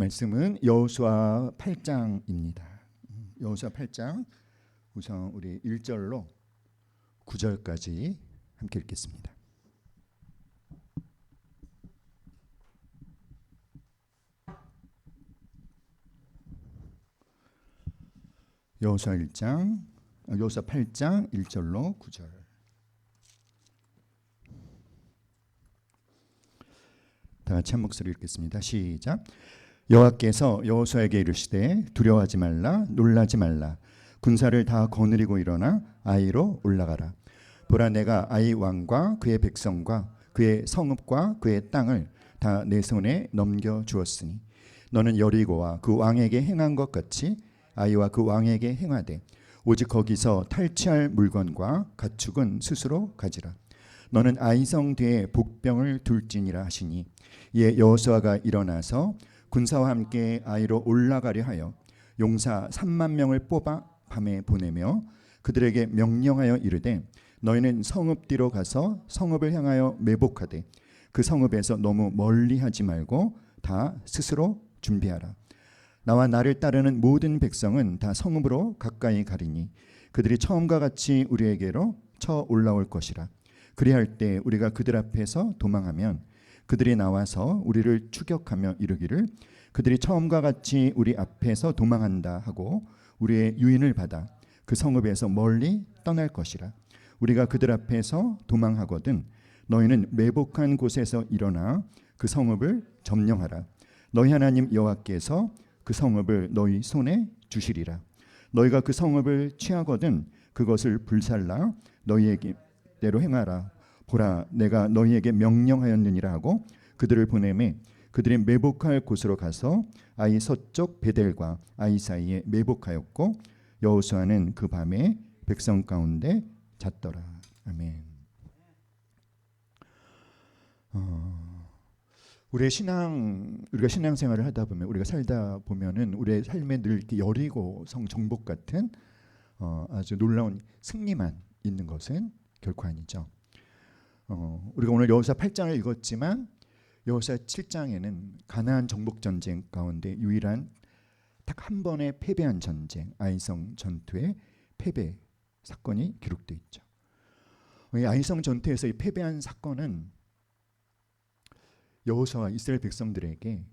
말씀은 여호수아 8장입니다. 여호수아 8장 우선 우리 1절로 9절까지 함께 읽겠습니다. 여호수아 8장 1절로 9절. 다 같이 한 목소리 읽겠습니다. 시작. 여호와께서 여호수아에게 이르시되 두려워하지 말라, 놀라지 말라. 군사를 다 거느리고 일어나 아이로 올라가라. 보라, 내가 아이 왕과 그의 백성과 그의 성읍과 그의 땅을 다 내 손에 넘겨 주었으니 너는 여리고와 그 왕에게 행한 것 같이 아이와 그 왕에게 행하되 오직 거기서 탈취할 물건과 가축은 스스로 가지라. 너는 아이성 뒤에 복병을 둘지니라 하시니 이에 여호수아가 일어나서 군사와 함께 아이로 올라가려 하여 용사 3만 명을 뽑아 밤에 보내며 그들에게 명령하여 이르되 너희는 성읍 뒤로 가서 성읍을 향하여 매복하되 그 성읍에서 너무 멀리하지 말고 다 스스로 준비하라. 나와 나를 따르는 모든 백성은 다 성읍으로 가까이 가리니 그들이 처음과 같이 우리에게로 쳐 올라올 것이라. 그리할 때 우리가 그들 앞에서 도망하면 그들이 나와서 우리를 추격하며 이르기를 그들이 처음과 같이 우리 앞에서 도망한다 하고 우리의 유인을 받아 그 성읍에서 멀리 떠날 것이라. 우리가 그들 앞에서 도망하거든 너희는 매복한 곳에서 일어나 그 성읍을 점령하라. 너희 하나님 여호와께서 그 성읍을 너희 손에 주시리라. 너희가 그 성읍을 취하거든 그것을 불살라 너희에게대로 행하라. 보라, 내가 너희에게 명령하였느니라 하고 그들을 보내매 그들이 매복할 곳으로 가서 아이 서쪽 베델과 아이 사이에 매복하였고 여호수아는 그 밤에 백성 가운데 잤더라. 아멘. 우리가 신앙생활을 하다 보면 우리가 살다 보면은 우리의 삶에 늘 이렇게 여리고성 정복 같은 아주 놀라운 승리만 있는 것은 결코 아니죠. 우리가 오늘 여호수아 8장을 읽었지만 여호수아 7장에는 가나안 정복 전쟁 가운데 유일한 딱 한 번의 패배한 전쟁, 아이성 전투의 패배 사건이 기록되어 있죠. 이 아이성 전투에서 이 패배한 사건은 여호수아와 이스라엘 백성들에게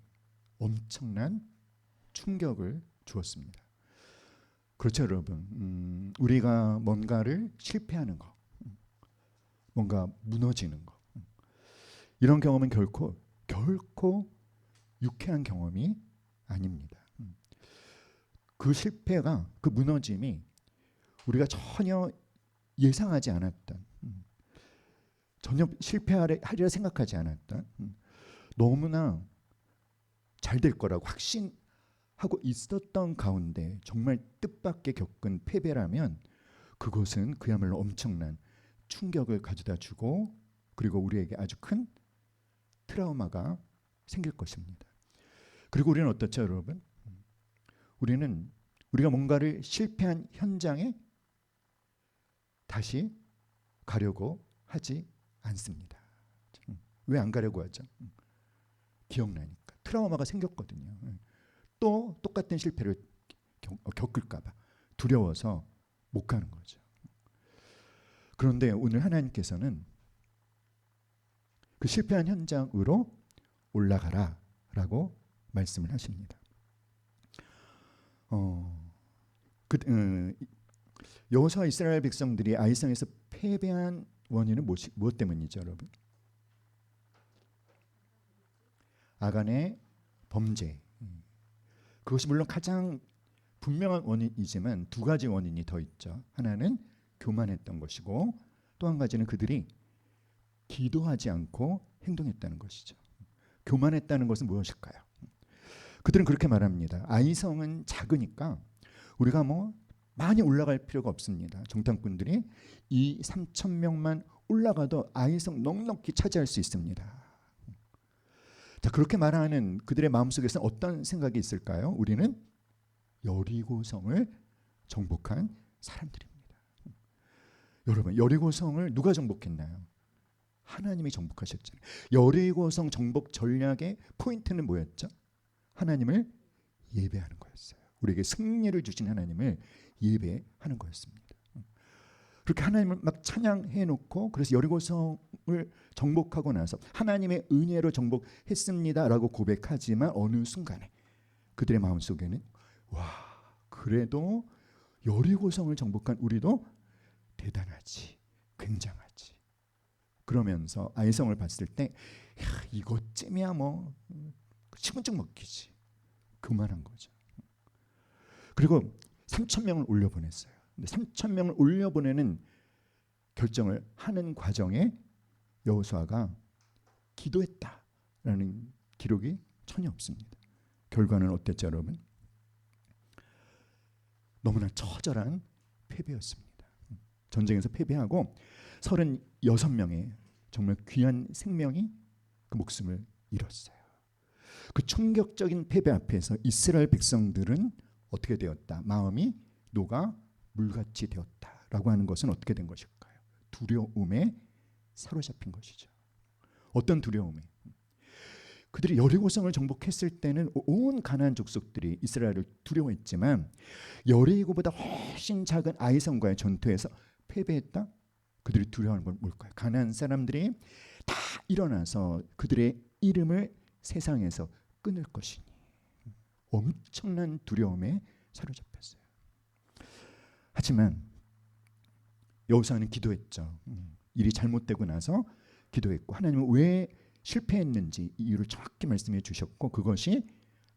엄청난 충격을 주었습니다. 그렇죠, 여러분. 우리가 뭔가를 실패하는 거, 뭔가 무너지는 거, 이런 경험은 결코 유쾌한 경험이 아닙니다. 그 실패가, 그 무너짐이 우리가 전혀 예상하지 않았던, 전혀 실패하리라 생각하지 않았던, 너무나 잘 될 거라고 확신하고 있었던 가운데 정말 뜻밖의 겪은 패배라면 그것은 그야말로 엄청난 충격을 가져다 주고 그리고 우리에게 아주 큰 트라우마가 생길 것입니다. 그리고 우리는 어떻죠, 여러분? 우리가 뭔가를 실패한 현장에 다시 가려고 하지 않습니다. 왜 안 가려고 하죠? 기억나니까. 트라우마가 생겼거든요. 또 똑같은 실패를 겪을까 봐 두려워서 못 가는 거죠. 그런데 오늘 하나님께서는 그 실패한 현장으로 올라가라 라고 말씀을 하십니다. 여호수아 이스라엘 백성들이 아이성에서 패배한 원인은 무엇 때문이죠, 여러분? 아간의 범죄. 그것이 물론 가장 분명한 원인이지만 두 가지 원인이 더 있죠. 하나는 교만했던 것이고 또 한 가지는 그들이 기도하지 않고 행동했다는 것이죠. 교만했다는 것은 무엇일까요? 그들은 그렇게 말합니다. 아이성은 작으니까 우리가 많이 올라갈 필요가 없습니다. 정탐꾼들이 3,000명만 올라가도 아이성 넉넉히 차지할 수 있습니다. 자, 그렇게 말하는 그들의 마음속에서는 어떤 생각이 있을까요? 우리는 여리고성을 정복한 사람들입니다. 여러분, 여리고성을 누가 정복했나요? 하나님이 정복하셨잖아요. 여리고성 정복 전략의 포인트는 뭐였죠? 하나님을 예배하는 거였어요. 우리에게 승리를 주신 하나님을 예배하는 거였습니다. 그렇게 하나님을 막 찬양해 놓고, 그래서 여리고성을 정복하고 나서 하나님의 은혜로 정복했습니다라고 고백하지만 어느 순간에 그들의 마음속에는 와, 그래도 여리고성을 정복한 우리도 대단하지, 굉장하지. 그러면서 아이성을 봤을 때 이것쯤이야 뭐 식은죽 먹기지, 그만한 거죠. 그리고 3,000명을 올려보냈어요. 근데 3,000명을 올려보내는 결정을 하는 과정에 여호수아가 기도했다라는 기록이 전혀 없습니다. 결과는 어땠죠, 여러분? 너무나 처절한 패배였습니다. 전쟁에서 패배하고 36명의 정말 귀한 생명이 그 목숨을 잃었어요. 그 충격적인 패배 앞에서 이스라엘 백성들은 어떻게 되었다? 마음이 녹아 물같이 되었다라고 하는 것은 어떻게 된 것일까요? 두려움에 사로잡힌 것이죠. 어떤 두려움에? 그들이 여리고성을 정복했을 때는 온 가나안 족속들이 이스라엘을 두려워했지만 여리고보다 훨씬 작은 아이성과의 전투에서 패배했다? 그들이 두려워하는 건 뭘까요? 가나안 사람들이 다 일어나서 그들의 이름을 세상에서 끊을 것이니 엄청난 두려움에 사로잡혔어요. 하지만 여호수아는 기도했죠. 일이 잘못되고 나서 기도했고, 하나님은 왜 실패했는지 이유를 정확히 말씀해 주셨고, 그것이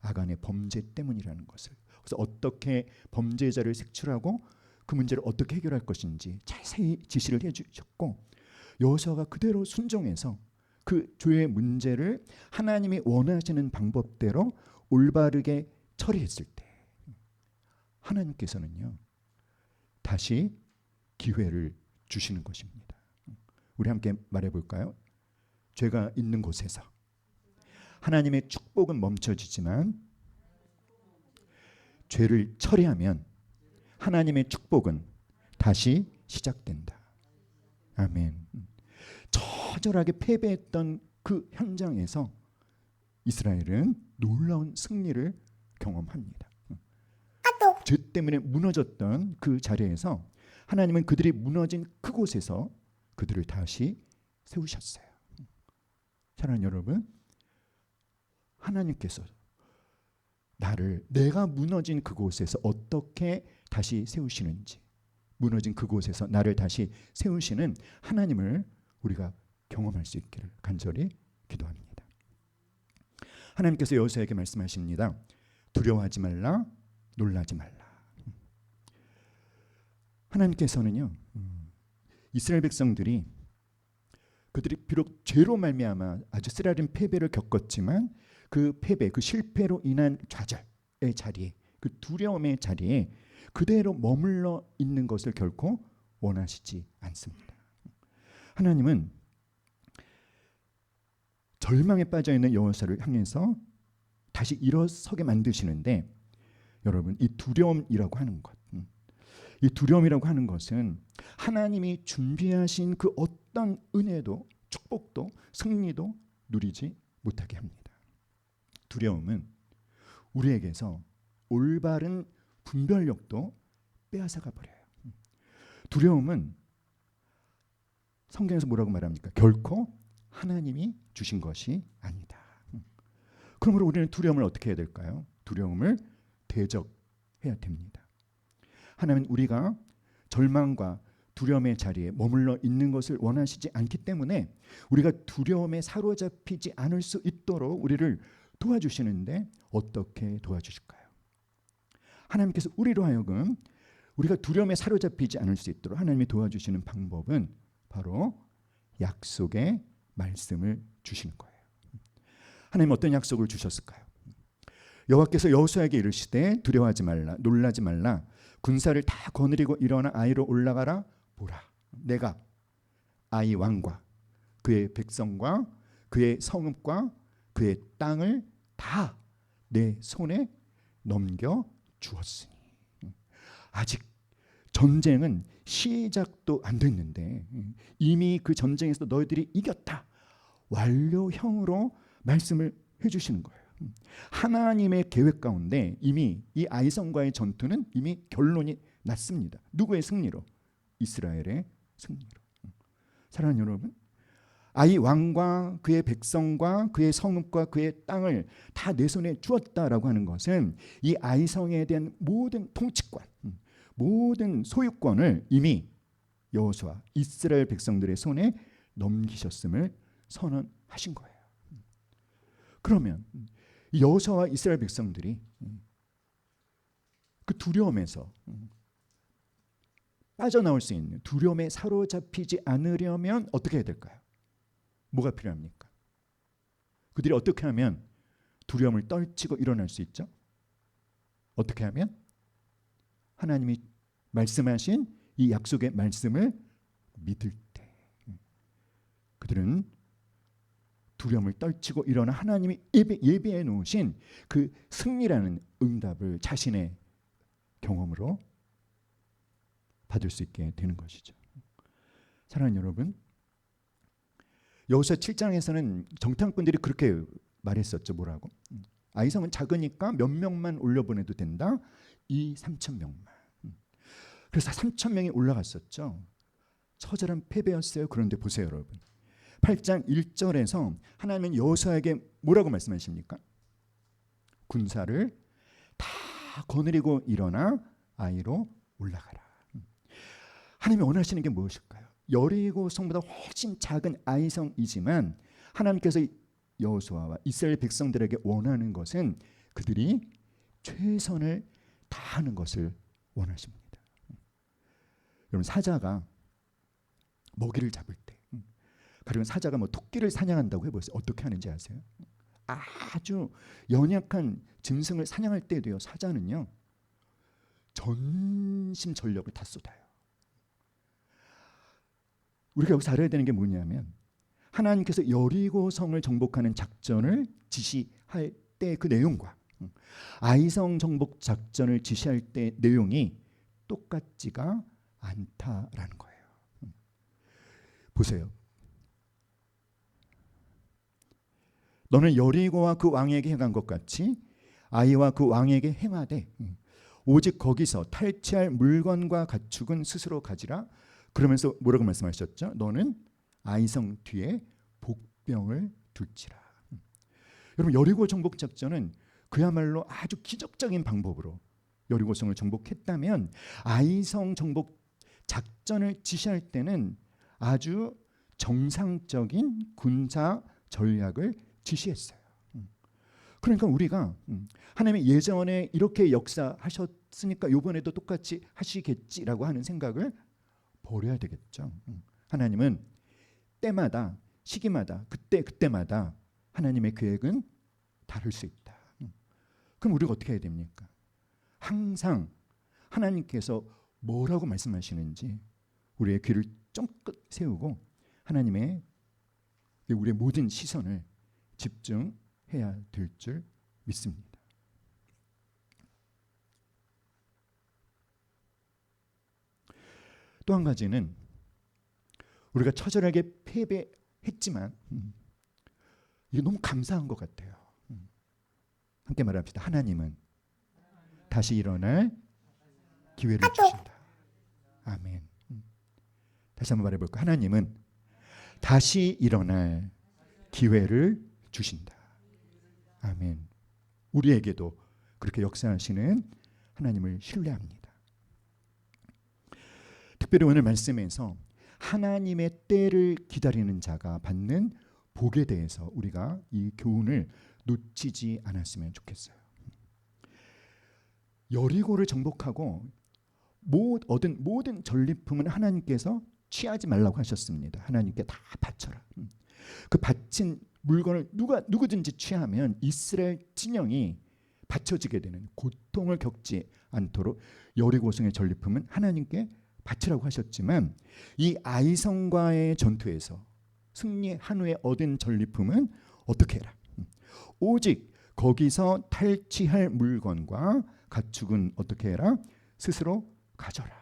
아간의 범죄 때문이라는 것을, 그래서 어떻게 범죄자를 색출하고 그 문제를 어떻게 해결할 것인지 자세히 지시를 해주셨고, 여호수아가 그대로 순종해서 그 죄의 문제를 하나님이 원하시는 방법대로 올바르게 처리했을 때 하나님께서는요 다시 기회를 주시는 것입니다. 우리 함께 말해볼까요? 죄가 있는 곳에서 하나님의 축복은 멈춰지지만 죄를 처리하면 하나님의 축복은 다시 시작된다. 아멘. 처절하게 패배했던 그 현장에서 이스라엘은 놀라운 승리를 경험합니다. 죄 때문에 무너졌던 그 자리에서 하나님은 그들이 무너진 그곳에서 그들을 다시 세우셨어요. 사랑하는 여러분, 하나님께서 내가 무너진 그곳에서 어떻게 다시 세우시는지, 무너진 그곳에서 나를 다시 세우시는 하나님을 우리가 경험할 수 있기를 간절히 기도합니다. 하나님께서 여호수아에게 말씀하십니다. 두려워하지 말라, 놀라지 말라. 하나님께서는요 이스라엘 백성들이 그들이 비록 죄로 말미암아 아주 쓰라린 패배를 겪었지만 그 패배, 그 실패로 인한 좌절의 자리에, 그 두려움의 자리에 그대로 머물러 있는 것을 결코 원하시지 않습니다. 하나님은 절망에 빠져있는 여호수아를 향해서 다시 일어서게 만드시는데, 여러분, 이 두려움이라고 하는 것, 이 두려움이라고 하는 것은 하나님이 준비하신 그 어떤 은혜도 축복도 승리도 누리지 못하게 합니다. 두려움은 우리에게서 올바른 분별력도 빼앗아가 버려요. 두려움은 성경에서 뭐라고 말합니까? 결코 하나님이 주신 것이 아니다. 그러므로 우리는 두려움을 어떻게 해야 될까요? 두려움을 대적해야 됩니다. 하나님은 우리가 절망과 두려움의 자리에 머물러 있는 것을 원하시지 않기 때문에 우리가 두려움에 사로잡히지 않을 수 있도록 우리를 도와주시는데, 어떻게 도와주실까요? 하나님께서 우리로 하여금 우리가 두려움에 사로잡히지 않을 수 있도록 하나님이 도와주시는 방법은 바로 약속의 말씀을 주시는 거예요. 하나님 어떤 약속을 주셨을까요? 여호와께서 여호수아에게 이르시되 두려워하지 말라, 놀라지 말라, 군사를 다 거느리고 일어나 아이로 올라가라. 보라, 내가 아이 왕과 그의 백성과 그의 성읍과 그의 땅을 다 내 손에 넘겨 주었으니. 아직 전쟁은 시작도 안 됐는데 이미 그 전쟁에서 너희들이 이겼다, 완료형으로 말씀을 해주시는 거예요. 하나님의 계획 가운데 이미 이 아이성과의 전투는 이미 결론이 났습니다. 누구의 승리로? 이스라엘의 승리로. 사랑하는 여러분, 아이 왕과 그의 백성과 그의 성읍과 그의 땅을 다 내 손에 주었다라고 하는 것은 이 아이성에 대한 모든 통치권, 모든 소유권을 이미 여호수아 이스라엘 백성들의 손에 넘기셨음을 선언하신 거예요. 그러면 여호수아와 이스라엘 백성들이 그 두려움에서 빠져나올 수 있는, 두려움에 사로잡히지 않으려면 어떻게 해야 될까요? 뭐가 필요합니까? 그들이 어떻게 하면 두려움을 떨치고 일어날 수 있죠? 어떻게 하면? 하나님이 말씀하신 이 약속의 말씀을 믿을 때 그들은 두려움을 떨치고 일어나 하나님이 예비해 놓으신 그 승리라는 응답을 자신의 경험으로 받을 수 있게 되는 것이죠. 사랑하는 여러분, 여호수아 7장에서는 정탐꾼들이 그렇게 말했었죠. 뭐라고? 아이성은 작으니까 몇 명만 올려보내도 된다. 3,000명만. 그래서 3,000명이 올라갔었죠. 처절한 패배였어요. 그런데 보세요, 여러분. 8장 1절에서 하나님은 여호수아에게 뭐라고 말씀하십니까? 군사를 다 거느리고 일어나 아이로 올라가라. 하나님이 원하시는 게 무엇일까요? 여리고 성보다 훨씬 작은 아이성이지만 하나님께서 여호수아와 이스라엘 백성들에게 원하는 것은 그들이 최선을 다하는 것을 원하십니다. 여러분, 사자가 먹이를 잡을 때, 가령 사자가 뭐 토끼를 사냥한다고 해보세요. 어떻게 하는지 아세요? 아주 연약한 짐승을 사냥할 때도요, 사자는요 전심전력을 다 쏟아요. 우리가 여기서 알아야 되는 게 뭐냐면 하나님께서 여리고성을 정복하는 작전을 지시할 때 그 내용과 아이성 정복 작전을 지시할 때 내용이 똑같지가 않다라는 거예요. 보세요. 너는 여리고와 그 왕에게 행한 것 같이 아이와 그 왕에게 행하되 오직 거기서 탈취할 물건과 가축은 스스로 가지라. 그러면서 뭐라고 말씀하셨죠? 너는 아이성 뒤에 복병을 둘지라. 여러분, 여리고 정복 작전은 그야말로 아주 기적적인 방법으로 여리고성을 정복했다면 아이성 정복 작전을 지시할 때는 아주 정상적인 군사 전략을 지시했어요. 그러니까 우리가 하나님이 예전에 이렇게 역사하셨으니까 이번에도 똑같이 하시겠지라고 하는 생각을 버려야 되겠죠. 하나님은 때마다 시기마다 그때마다 하나님의 계획은 다를 수 있다. 그럼 우리가 어떻게 해야 됩니까? 항상 하나님께서 뭐라고 말씀하시는지 우리의 귀를 쫑긋 세우고 하나님의 우리의 모든 시선을 집중해야 될 줄 믿습니다. 또 한 가지는 우리가 처절하게 패배했지만 이게 너무 감사한 것 같아요. 함께 말합시다. 하나님은 다시 일어날 기회를 주신다. 아멘. 다시 한번 말해볼까요? 하나님은 다시 일어날 기회를 주신다. 아멘. 우리에게도 그렇게 역사하시는 하나님을 신뢰합니다. 특별히 오늘 말씀에서 하나님의 때를 기다리는 자가 받는 복에 대해서 우리가 이 교훈을 놓치지 않았으면 좋겠어요. 여리고를 정복하고 얻은 모든 전리품은 하나님께서 취하지 말라고 하셨습니다. 하나님께 다 바쳐라. 그 바친 물건을 누구든지 취하면 이스라엘 진영이 바쳐지게 되는 고통을 겪지 않도록 여리고성의 전리품은 하나님께 바치라고 하셨지만 이 아이성과의 전투에서 승리한 후에 얻은 전리품은 어떻게 해라? 오직 거기서 탈취할 물건과 가축은 어떻게 해라? 스스로 가져라.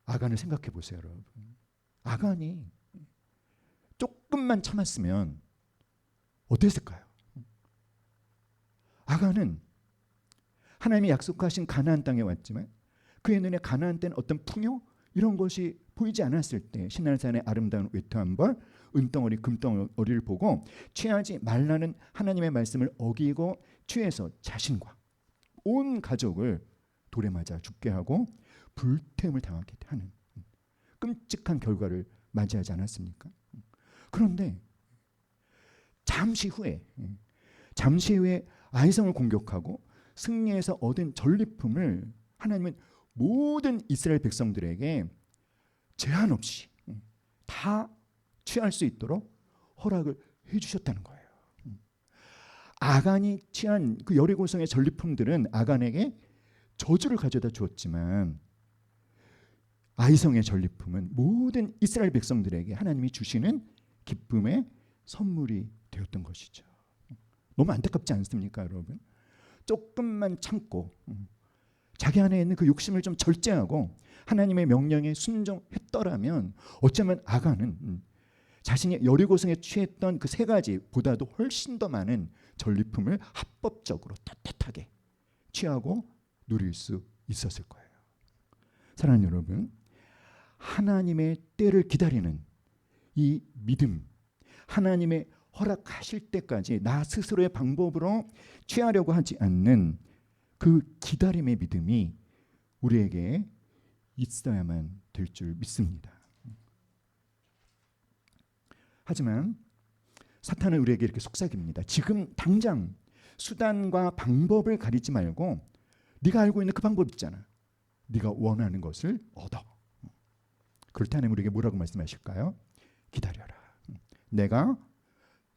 아간을 생각해 보세요, 여러분. 아간이 조금만 참았으면 어땠을까요? 아간은 하나님이 약속하신 가나안 땅에 왔지만 그의 눈에 가나안 때는 어떤 풍요 이런 것이 보이지 않았을 때 시날산의 아름다운 외투한벌 은덩어리 금덩어리를 보고 취하지 말라는 하나님의 말씀을 어기고 취해서 자신과 온 가족을 돌에 맞아 죽게 하고 불태움을 당하게 하는 끔찍한 결과를 맞이하지 않았습니까? 그런데 잠시 후에 아이성을 공격하고 승리해서 얻은 전리품을 하나님은 모든 이스라엘 백성들에게 제한 없이 다 취할 수 있도록 허락을 해주셨다는 거예요. 아간이 취한 그 여리고성의 전리품들은 아간에게 저주를 가져다 주었지만 아이성의 전리품은 모든 이스라엘 백성들에게 하나님이 주시는 기쁨의 선물이 되었던 것이죠. 너무 안타깝지 않습니까, 여러분? 조금만 참고 자기 안에 있는 그 욕심을 좀 절제하고 하나님의 명령에 순종했더라면 어쩌면 아간은 자신이 여리고성에 취했던 그 세 가지보다도 훨씬 더 많은 전리품을 합법적으로 떳떳하게 취하고 누릴 수 있었을 거예요. 사랑하는 여러분, 하나님의 때를 기다리는 이 믿음, 하나님의 허락하실 때까지 나 스스로의 방법으로 취하려고 하지 않는 그 기다림의 믿음이 우리에게 있어야만 될 줄 믿습니다. 하지만 사탄은 우리에게 이렇게 속삭입니다. 지금 당장 수단과 방법을 가리지 말고 네가 알고 있는 그 방법 있잖아. 네가 원하는 것을 얻어. 그럴 때 하나님 우리에게 뭐라고 말씀하실까요? 기다려라. 내가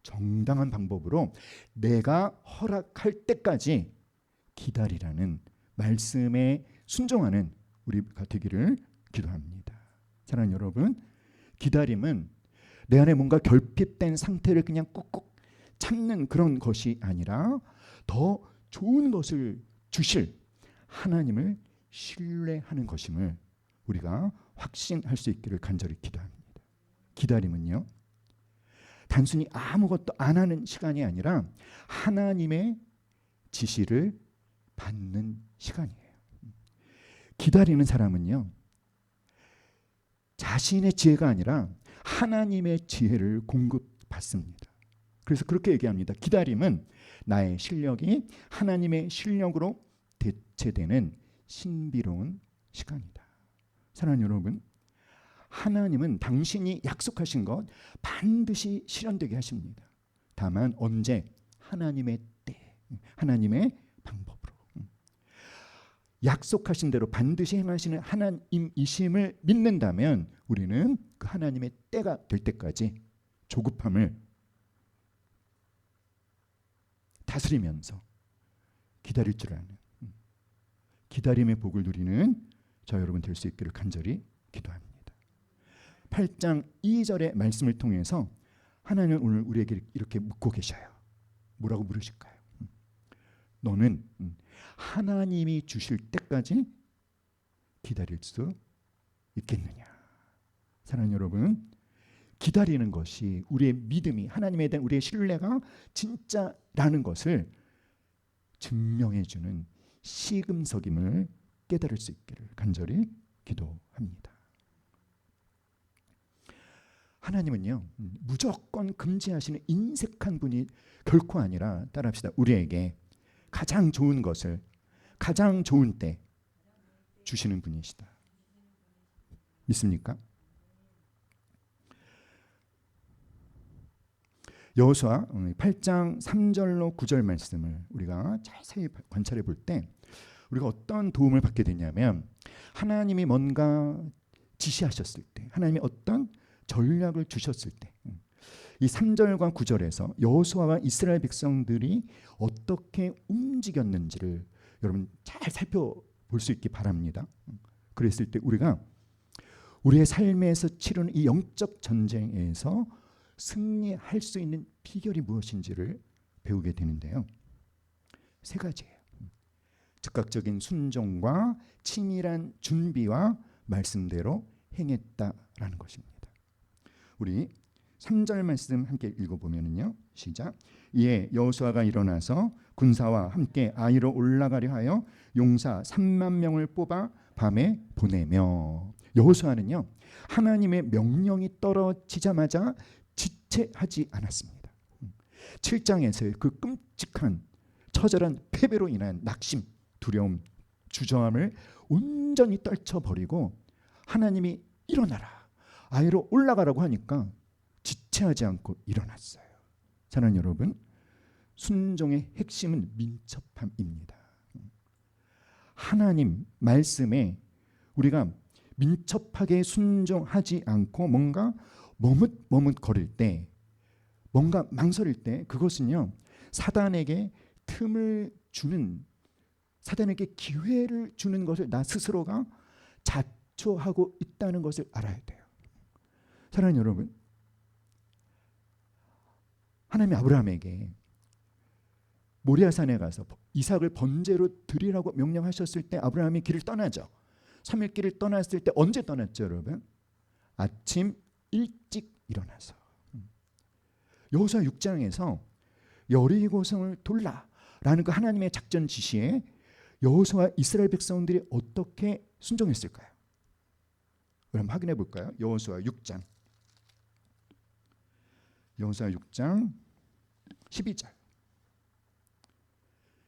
정당한 방법으로 내가 허락할 때까지 기다리라는 말씀에 순종하는 우리가 되기를 기도합니다. 사랑하는 여러분, 기다림은 내 안에 뭔가 결핍된 상태를 그냥 꾹꾹 참는 그런 것이 아니라 더 좋은 것을 주실 하나님을 신뢰하는 것임을 우리가 확신할 수 있기를 간절히 기도합니다. 기다림은요, 단순히 아무것도 안 하는 시간이 아니라 하나님의 지시를 받는 시간이에요. 기다리는 사람은요, 자신의 지혜가 아니라 하나님의 지혜를 공급받습니다. 그래서 그렇게 얘기합니다. 기다림은 나의 실력이 하나님의 실력으로 대체되는 신비로운 시간이다. 사랑하는 여러분, 하나님은 당신이 약속하신 것 반드시 실현되게 하십니다. 다만 언제? 하나님의 때, 하나님의 방법으로. 약속하신 대로 반드시 행하시는 하나님이심을 믿는다면 우리는 그 하나님의 때가 될 때까지 조급함을 다스리면서 기다릴 줄 아는 기다림의 복을 누리는 저 여러분 될 수 있기를 간절히 기도합니다. 8장 2절의 말씀을 통해서 하나님은 오늘 우리에게 이렇게 묻고 계셔요. 뭐라고 물으실까요? 너는 하나님이 주실 때까지 기다릴 수 있겠느냐? 사랑하는 여러분, 기다리는 것이 우리의 믿음이 하나님에 대한 우리의 신뢰가 진짜라는 것을 증명해 주는 시금석임을 깨달을 수 있기를 간절히 기도합니다. 하나님은요, 무조건 금지하시는 인색한 분이 결코 아니라, 따라합시다, 우리에게 가장 좋은 것을 가장 좋은 때 주시는 분이시다. 믿습니까? 여호수아 8장 3절로 9절 말씀을 우리가 자세히 관찰해 볼 때 우리가 어떤 도움을 받게 되냐면, 하나님이 뭔가 지시하셨을 때, 하나님이 어떤 전략을 주셨을 때, 이 3절과 9절에서 여호수아와 이스라엘 백성들이 어떻게 움직였는지를 여러분 잘 살펴볼 수 있기 바랍니다. 그랬을 때 우리가 우리의 삶에서 치르는 이 영적 전쟁에서 승리할 수 있는 비결이 무엇인지를 배우게 되는데요. 세 가지예요. 즉각적인 순종과 치밀한 준비와 말씀대로 행했다라는 것입니다. 우리 3절 말씀 함께 읽어보면요. 시작. 이에 여호수아가 일어나서 군사와 함께 아이로 올라가려 하여 용사 3만 명을 뽑아 밤에 보내며. 여호수아는요, 하나님의 명령이 떨어지자마자 지체하지 않았습니다. 7장에서의 그 끔찍한 처절한 패배로 인한 낙심, 두려움, 주저함을 온전히 떨쳐버리고 하나님이 일어나라, 아이로 올라가라고 하니까 지체하지 않고 일어났어요. 사랑하는 여러분, 순종의 핵심은 민첩함입니다. 하나님 말씀에 우리가 민첩하게 순종하지 않고 뭔가 머뭇거릴 때, 뭔가 망설일 때, 그것은요 사단에게 틈을 주는, 사단에게 기회를 주는 것을 나 스스로가 자초하고 있다는 것을 알아야 돼요. 사랑하는 여러분, 하나님이 아브라함에게 모리아산에 가서 이삭을 번제로 드리라고 명령하셨을 때 아브라함이 길을 떠나죠. 3일 길을 떠났을 때 언제 떠났죠, 여러분? 아침 일찍 일어나서. 여호수아 6장에서 여리고성을 돌라라는 그 하나님의 작전 지시에 여호수아 이스라엘 백성들이 어떻게 순종했을까요? 그럼 확인해 볼까요? 여호수아 6장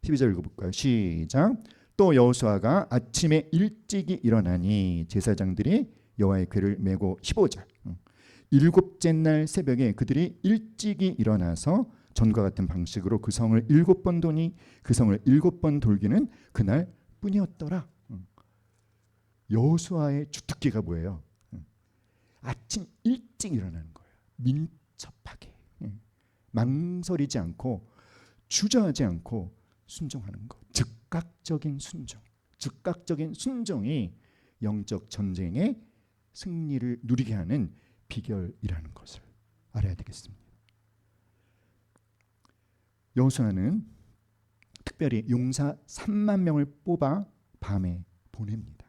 12절 읽어볼까요? 시작. 또 여호수아가 아침에 일찍이 일어나니 제사장들이 여호와의 궤를 메고. 15절. 일곱째 날 새벽에 그들이 일찍이 일어나서 전과 같은 방식으로 그 성을 7번 도니 그 성을 7번 돌기는 그날 뿐이었더라. 여호수아의 주특기가 뭐예요? 아침 일찍 일어나는 거예요. 민첩하게, 망설이지 않고 주저하지 않고 순종하는 것. 즉각적인 순종. 즉각적인 순종이 영적 전쟁의 승리를 누리게 하는 비결이라는 것을 알아야 되겠습니다. 여호수아는 특별히 용사 3만 명을 뽑아 밤에 보냅니다.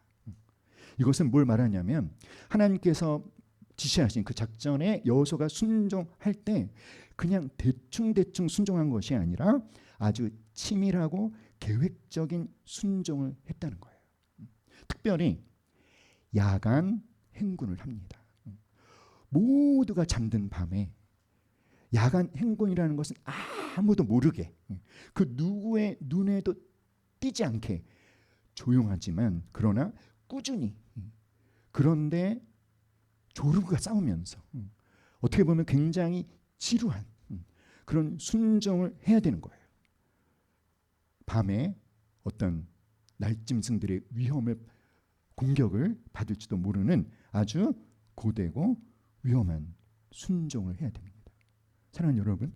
이것은 뭘 말하냐면 하나님께서 지시하신 그 작전에 여호수아가 순종할 때 그냥 대충 순종한 것이 아니라 아주 치밀하고 계획적인 순종을 했다는 거예요. 특별히 야간 행군을 합니다. 모두가 잠든 밤에 야간 행군이라는 것은 아무도 모르게, 그 누구의 눈에도 띄지 않게 조용하지만 그러나 꾸준히, 그런데 조르가 싸우면서 어떻게 보면 굉장히 지루한 그런 순종을 해야 되는 거예요. 밤에 어떤 날짐승들의 공격을 받을지도 모르는 아주 고되고 위험한 순종을 해야 됩니다. 사랑하는 여러분,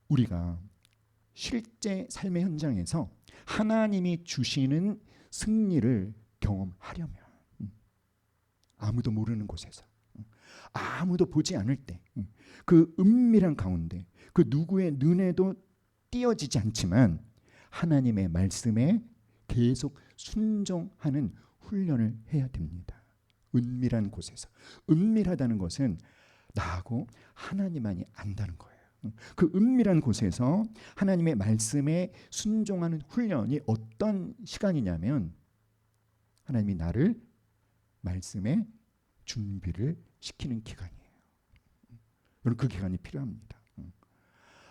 우리가 실제 삶의 현장에서 하나님이 주시는 승리를 경험하려면 아무도 모르는 곳에서, 아무도 보지 않을 때, 그 은밀한 가운데, 그 누구의 눈에도 띄어지지 않지만 하나님의 말씀에 계속 순종하는 훈련을 해야 됩니다. 은밀한 곳에서. 은밀하다는 것은 나하고 하나님만이 안다는 거예요. 그 은밀한 곳에서 하나님의 말씀에 순종하는 훈련이 어떤 시간이냐면 하나님이 나를 말씀에 준비를 시키는 기간이에요. 여러분, 그 기간이 필요합니다.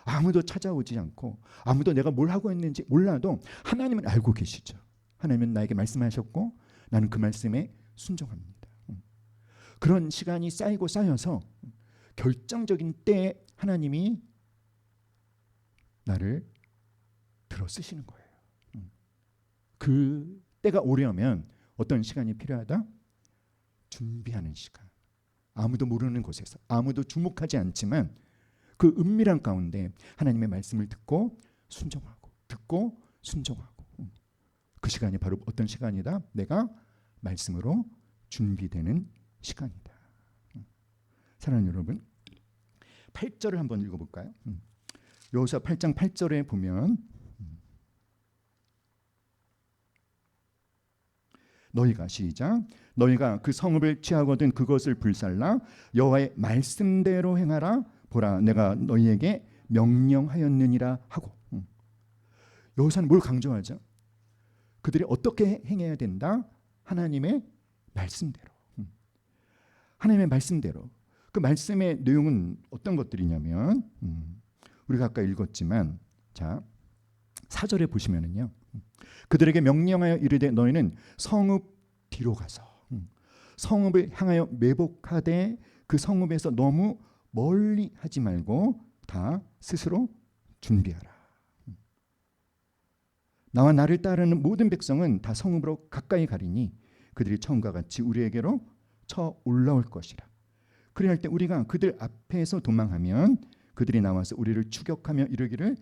아무도 찾아오지 않고 아무도 내가 뭘 하고 있는지 몰라도 하나님은 알고 계시죠. 하나님은 나에게 말씀하셨고 나는 그 말씀에 순종합니다. 그런 시간이 쌓이고 쌓여서 결정적인 때에 하나님이 나를 들어 쓰시는 거예요. 그 때가 오려면 어떤 시간이 필요하다? 준비하는 시간. 아무도 모르는 곳에서, 아무도 주목하지 않지만 그 은밀한 가운데 하나님의 말씀을 듣고 순종하고, 듣고 순종하고. 그 시간이 바로 어떤 시간이다? 내가 말씀으로 준비되는 시간이다. 사랑하는 여러분, 8절을 한번 읽어볼까요? 여호수아 8장 8절에 보면 너희가 시작. 너희가 그 성읍을 취하거든 그것을 불살라 여호와의 말씀대로 행하라. 보라 내가 너희에게 명령하였느니라 하고. 여호수아는 뭘 강조하죠? 그들이 어떻게 행해야 된다? 하나님의 말씀대로. 하나님의 말씀대로. 그 말씀의 내용은 어떤 것들이냐면 우리가 아까 읽었지만 자 4절에 보시면은요. 그들에게 명령하여 이르되 너희는 성읍 뒤로 가서 성읍을 향하여 매복하되 그 성읍에서 너무 멀리 하지 말고 다 스스로 준비하라. 나와 나를 따르는 모든 백성은 다 성읍으로 가까이 가리니 그들이 처음과 같이 우리에게로 쳐 올라올 것이라. 그리할 때 우리가 그들 앞에서 도망하면 그들이 나와서 우리를 추격하며 이르기를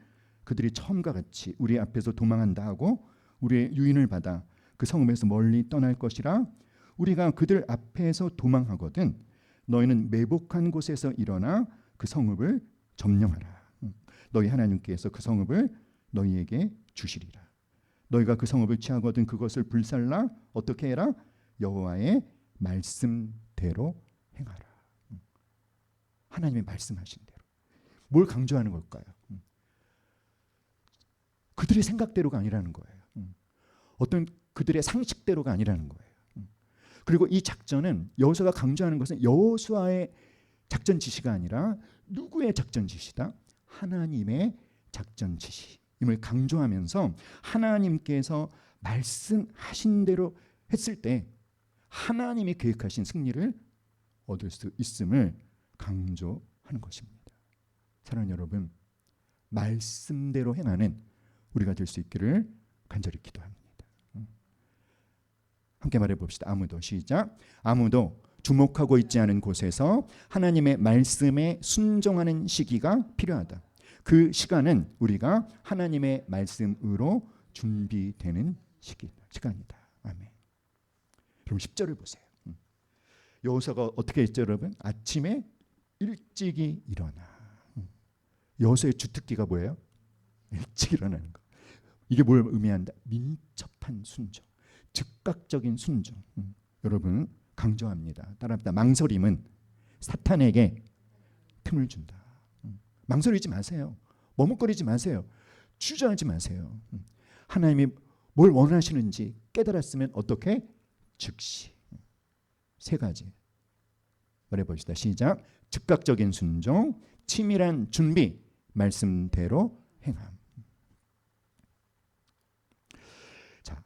그들이 처음과 같이 우리 앞에서 도망한다 하고 우리의 유인을 받아 그 성읍에서 멀리 떠날 것이라. 우리가 그들 앞에서 도망하거든 너희는 매복한 곳에서 일어나 그 성읍을 점령하라. 너희 하나님께서 그 성읍을 너희에게 주시리라. 너희가 그 성읍을 취하거든 그것을 불살라 어떻게 해라? 여호와의 말씀대로 행하라. 하나님의 말씀하신 대로. 뭘 강조하는 걸까요? 그들의 생각대로가 아니라는 거예요. 어떤 그들의 상식대로가 아니라는 거예요. 그리고 이 작전은 여호수아가 강조하는 것은 여호수아의 작전 지시가 아니라 누구의 작전 지시다? 하나님의 작전 지시임을 강조하면서 하나님께서 말씀하신 대로 했을 때 하나님이 계획하신 승리를 얻을 수 있음을 강조하는 것입니다. 사랑하는 여러분, 말씀대로 행하는 우리가 될 수 있기를 간절히 기도합니다. 함께 말해봅시다. 아무도 시작. 아무도 주목하고 있지 않은 곳에서 하나님의 말씀에 순종하는 시기가 필요하다. 그 시간은 우리가 하나님의 말씀으로 준비되는 시간이다. 아멘. 그럼 10절을 보세요. 여호수아가 어떻게 했죠, 여러분? 아침에 일찍이 일어나. 여호수아의 주특기가 뭐예요? 일찍 일어나는 거. 이게 뭘 의미한다? 민첩한 순종, 즉각적인 순종. 여러분 강조합니다. 따라합니다. 망설임은 사탄에게 틈을 준다. 망설이지 마세요. 머뭇거리지 마세요. 주저하지 마세요. 하나님이 뭘 원하시는지 깨달았으면 어떻게? 즉시. 세 가지 말해봅시다. 시작. 즉각적인 순종, 치밀한 준비, 말씀대로 행함. 자,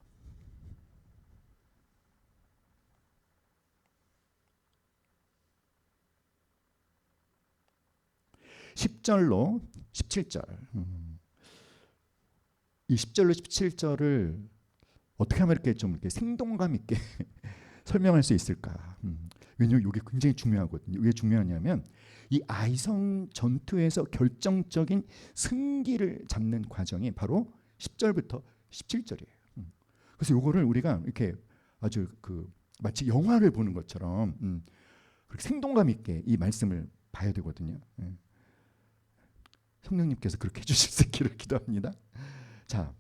10절로 17절. 이 10절로 17절을 어떻게 하면 이렇게 좀 이렇게 생동감 있게 설명할 수 있을까? 왜냐하면 이게 굉장히 중요하거든요. 왜 중요하냐면 이 아이성 전투에서 결정적인 승기를 잡는 과정이 바로 10절부터 17절이에요. 그래서 이거를 우리가 이렇게 아주 마치 영화를 보는 것처럼 그렇게 생동감 있게 이 말씀을 봐야 되거든요. 성령님께서 그렇게 해주실 수 있기를 기도합니다. 자,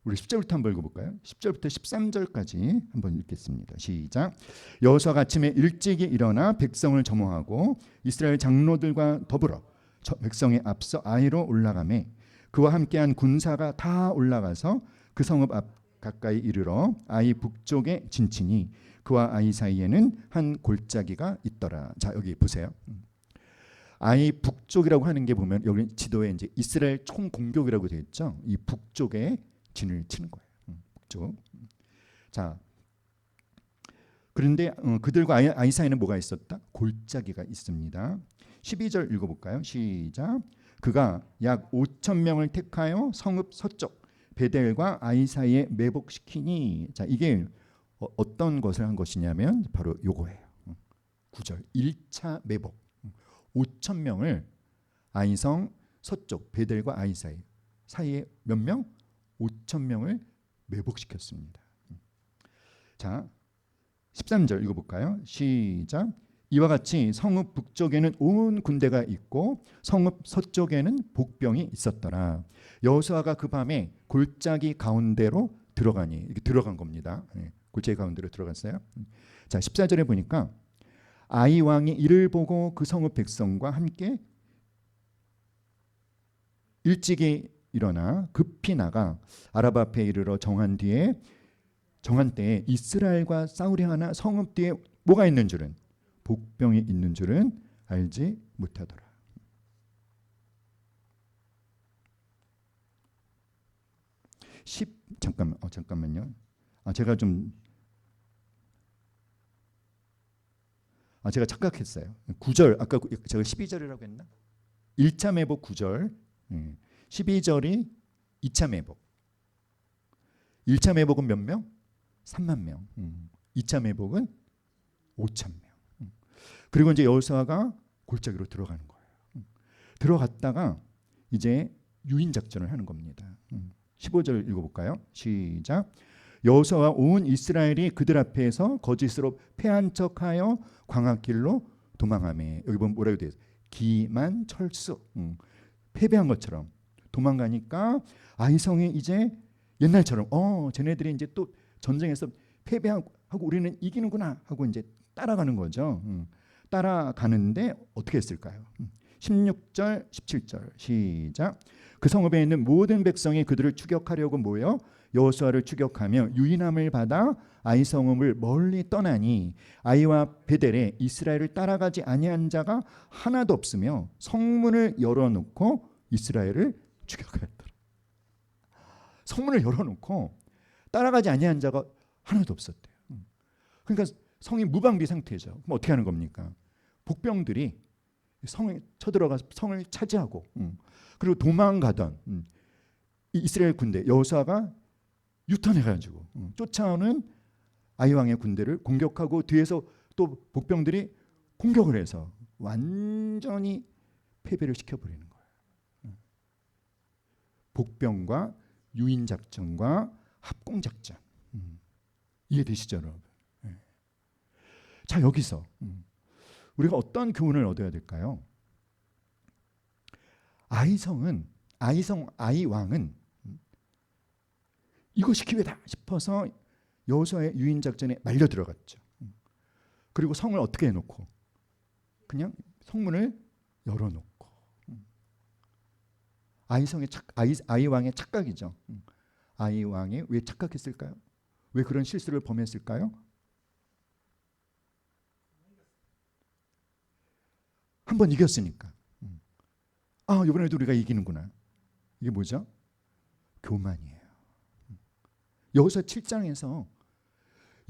우리 10절부터 한번 읽어볼까요? 10절부터 13절까지 한번 읽겠습니다. 시작. 여호수아가 아침에 일찍이 일어나 백성을 점호하고 이스라엘 장로들과 더불어 백성에 앞서 아이로 올라가매 그와 함께한 군사가 다 올라가서 그 성읍 앞 가까이 이르러 아이 북쪽에 진치니 그와 아이 사이에는 한 골짜기가 있더라. 자, 여기 보세요. 아이 북쪽이라고 하는 게 보면 여기 지도에 이제 이스라엘 총 공격이라고 되어 있죠. 이 북쪽에 진을 치는 거예요. 북쪽. 자, 그런데 그들과 아이 사이에는 뭐가 있었다? 골짜기가 있습니다. 12절 읽어볼까요? 시작. 그가 약 5천 명을 택하여 성읍 서쪽 베델과 아이 사이에 매복시키니. 자, 이게 어떤 것을 한 것이냐면 바로 요거예요. 9절 1차 매복. 5천 명을 아이성 서쪽 베델과 아이 사이에 몇 명? 5천 명을 매복시켰습니다. 자, 13절 읽어볼까요? 시작. 이와 같이 성읍 북쪽에는 온 군대가 있고 성읍 서쪽에는 복병이 있었더라. 여호수아가 그 밤에 골짜기 가운데로 들어가니 이렇게 들어간 겁니다. 예, 골짜기 가운데로 들어갔어요. 자 14절에 보니까 아이 왕이 이를 보고 그 성읍 백성과 함께 일찍이 일어나 급히 나가 아라바 앞에 이르러 정한 때에 이스라엘과 싸우려 하나 성읍 뒤에 뭐가 있는 줄은 복병이 있는 줄은 알지 못하더라. 잠깐만요. 제가 착각했어요. 9절 아까 제가 12절이라고 했나? 1차 매복 9절. 12절이 2차 매복. 1차 매복은 몇 명? 3만 명. 2차 매복은 5천 명. 그리고 이제 여호수아가 골짜기로 들어가는 거예요. 들어갔다가 이제 유인 작전을 하는 겁니다. 15절 읽어볼까요? 시작. 여호수아와 온 이스라엘이 그들 앞에서 거짓으로 패한 척하여 광야길로 도망하매. 여기 보면 뭐라고 되어 있어요? 기만철수. 패배한 것처럼 도망가니까 아이성이 이제 옛날처럼 쟤네들이 이제 또 전쟁에서 패배하고 우리는 이기는구나 하고 이제 따라가는 거죠. 따라가는데 어떻게 했을까요? 16절 17절 시작. 그 성읍에 있는 모든 백성이 그들을 추격하려고 모여 여호수아를 추격하며 유인함을 받아 아이 성읍을 멀리 떠나니 아이와 베델에 이스라엘을 따라가지 아니한 자가 하나도 없으며 성문을 열어놓고 이스라엘을 추격하였더라. 성문을 열어놓고 따라가지 아니한 자가 하나도 없었대요. 그러니까 성이 무방비 상태죠. 그럼 어떻게 하는 겁니까? 복병들이 성에 쳐들어가서 성을 차지하고 그리고 도망가던 이스라엘 군대 여호수아가 유턴해가지고 쫓아오는 아이 왕의 군대를 공격하고 뒤에서 또 복병들이 공격을 해서 완전히 패배를 시켜버리는 거예요. 복병과 유인 작전과 합공 작전. 이해되시죠, 여러분? 자, 여기서 우리가 어떤 교훈을 얻어야 될까요? 아이 왕은 이것이 기회다 싶어서 여호수아의 유인 작전에 말려 들어갔죠. 그리고 성을 어떻게 해놓고 그냥 성문을 열어놓고 아이 왕의 착각이죠. 아이 왕이 왜 착각했을까요? 왜 그런 실수를 범했을까요? 한번 이겼으니까. 이번에도 우리가 이기는구나. 이게 뭐죠? 교만이에요. 여호수아 7장에서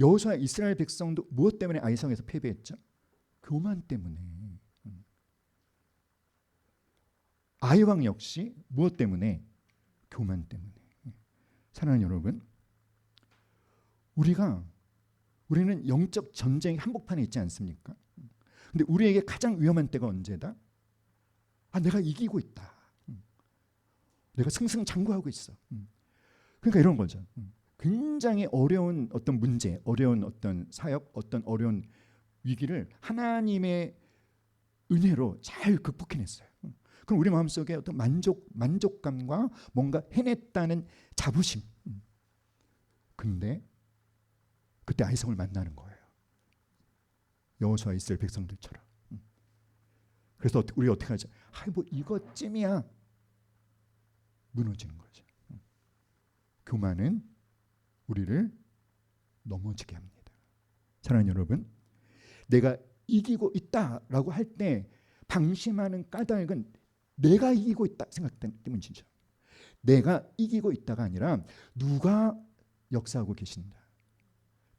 여호수아 이스라엘 백성도 무엇 때문에 아이성에서 패배했죠? 교만 때문에. 아이 왕 역시 무엇 때문에? 교만 때문에. 사랑하는 여러분, 우리는 영적 전쟁 한복판에 있지 않습니까? 근데 우리에게 가장 위험한 때가 언제다? 내가 이기고 있다. 내가 승승장구하고 있어. 그러니까 이런 거죠. 굉장히 어려운 어떤 문제, 어려운 어떤 사역, 어떤 어려운 위기를 하나님의 은혜로 잘 극복해냈어요. 그럼 우리 마음속에 어떤 만족감과 뭔가 해냈다는 자부심. 근데 그때 아이성을 만나는 거예요. 여호수아 이스라엘 백성들처럼. 그래서 우리 어떻게 하죠? 뭐 이것쯤이야. 무너지는 거죠. 교만은 우리를 넘어지게 합니다. 사랑하는 여러분, 내가 이기고 있다라고 할 때 방심하는 까닭은 내가 이기고 있다 생각 때문이죠. 내가 이기고 있다가 아니라 누가 역사하고 계신다.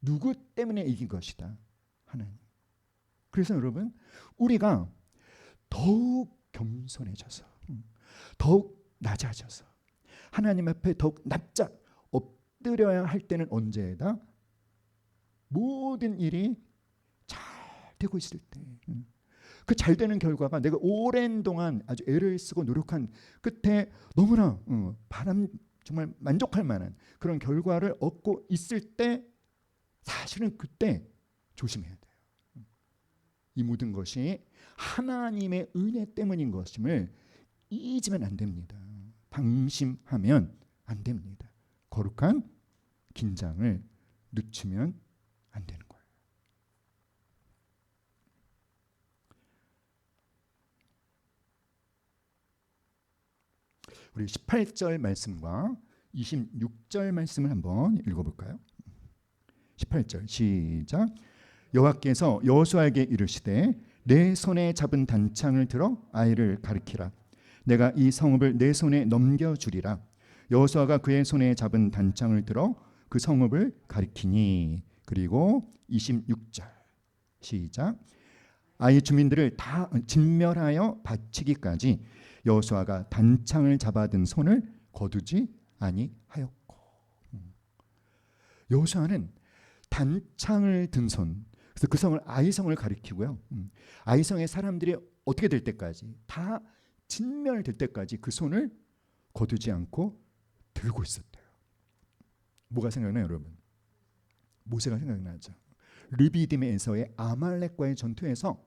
누구 때문에 이긴 것이다. 하나님. 그래서 여러분, 우리가 더욱 겸손해져서 더욱 낮아져서 하나님 앞에 더욱 납작 엎드려야 할 때는 언제다? 모든 일이 잘 되고 있을 때. 그 잘 되는 결과가 내가 오랜 동안 아주 애를 쓰고 노력한 끝에 너무나 정말 만족할 만한 그런 결과를 얻고 있을 때 사실은 그때 조심해야 돼요. 이 모든 것이 하나님의 은혜 때문인 것임을 잊으면 안 됩니다. 방심하면 안 됩니다. 거룩한 긴장을 늦추면 안 되는 거예요. 우리 18절 말씀과 26절 말씀을 한번 읽어볼까요? 18절 시작. 여호와께서 여호수아에게 이르시되 내 손에 잡은 단창을 들어 아이를 가리키라. 내가 이 성읍을 내 손에 넘겨주리라. 여호수아가 그의 손에 잡은 단창을 들어 그 성읍을 가리키니. 그리고 26절 시작. 아이 주민들을 다 진멸하여 바치기까지 여호수아가 단창을 잡아든 손을 거두지 아니하였고. 여호수아는 단창을 든 손, 그래서 그 성을 아이성을 가리키고요. 아이성의 사람들이 어떻게 될 때까지, 다 진멸될 때까지 그 손을 거두지 않고 들고 있었대요. 뭐가 생각나요, 여러분? 모세가 생각나죠. 르비딤에서의 아말렉과의 전투에서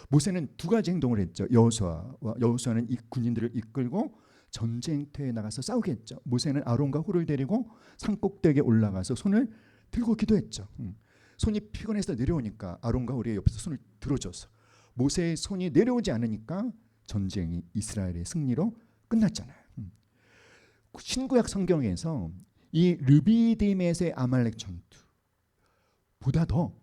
모세는 두 가지 행동을 했죠. 여호수아는 이 군인들을 이끌고 전쟁터에 나가서 싸우게 했죠. 모세는 아론과 홀을 데리고 산꼭대기에 올라가서 손을 들고 기도했죠. 손이 피곤해서 내려오니까 아론과 홀의 옆에서 손을 들어줘서, 모세의 손이 내려오지 않으니까 전쟁이 이스라엘의 승리로 끝났잖아요. 신구약 성경에서 이 르비딤에서의 아말렉 전투보다 더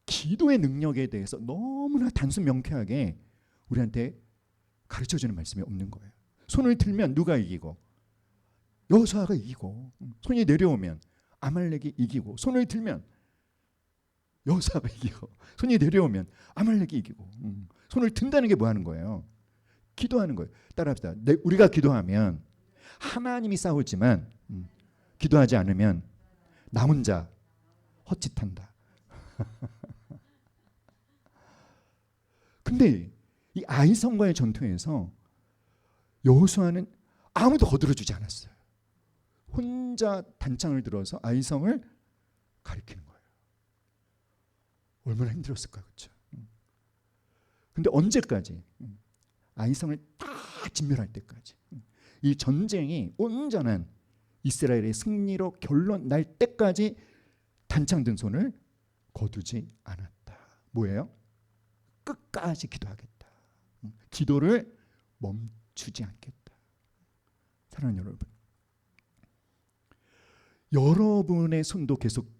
기도의 능력에 대해서 너무나 단순 명쾌하게 우리한테 가르쳐주는 말씀이 없는 거예요. 손을 들면 누가 이기고, 여호수아가 이기고, 손이 내려오면 아말렉이 이기고, 손을 들면 여호수아가 이기고, 손이 내려오면 아말렉이 이기고. 손을 든다는 게 뭐 하는 거예요? 기도하는 거예요. 따라합시다. 우리가 기도하면 하나님이 싸우지만 기도하지 않으면 나 혼자 헛짓한다. 근데 이 아이성과의 전투에서 여호수아는 아무도 거들어주지 않았어요. 혼자 단창을 들어서 아이성을 가리키는 거예요. 얼마나 힘들었을까, 그렇죠? 근데 언제까지? 아이성을 다 진멸할 때까지. 이 전쟁이 온전한 이스라엘의 승리로 결론 날 때까지 단창 든 손을 거두지 않았다. 뭐예요? 끝까지 기도하겠다. 기도를 멈추지 않겠다. 사랑하는 여러분, 여러분의 손도 계속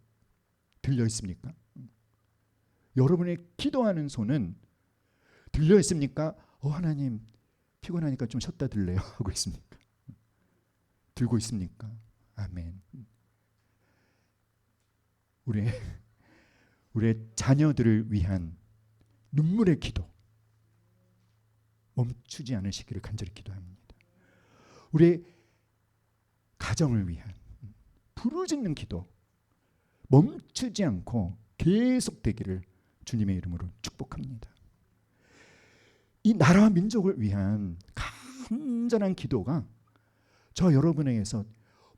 들려 있습니까? 여러분의 기도하는 손은 들려 있습니까? 하나님, 피곤하니까 좀 쉬었다 들래요 하고 있습니까? 들고 있습니까? 아멘. 우리의 자녀들을 위한 눈물의 기도 멈추지 않으시기를 간절히 기도합니다. 우리의 가정을 위한 부르짖는 기도 멈추지 않고 계속되기를 주님의 이름으로 축복합니다. 이 나라와 민족을 위한 간절한 기도가 저 여러분에게서